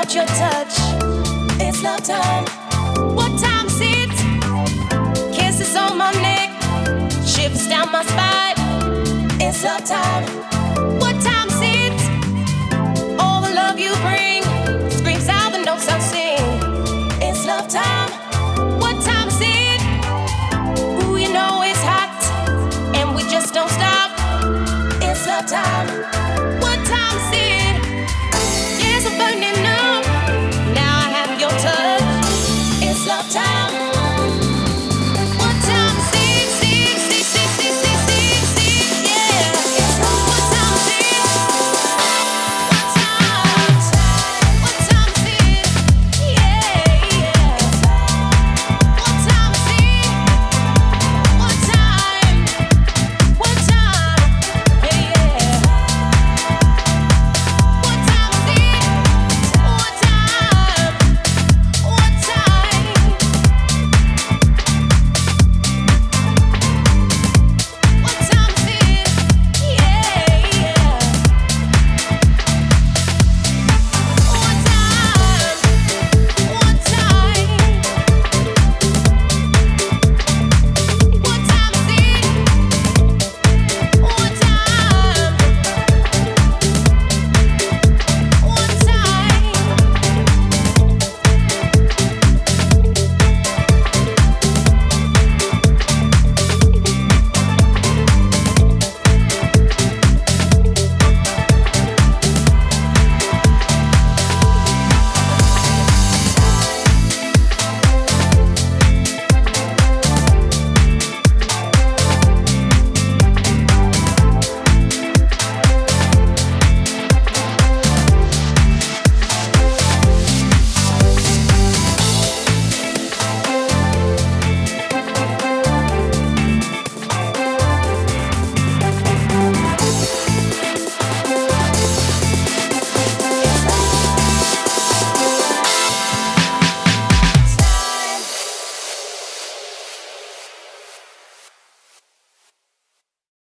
about your touch. It's love time. What time is it? Kisses on my neck, shivers down my spine. It's love time. What time is it? All the love you bring screams out the notes I sing. It's love time. What time is it? Ooh, you know it's hot, and we just don't stop. It's love time. What time is it?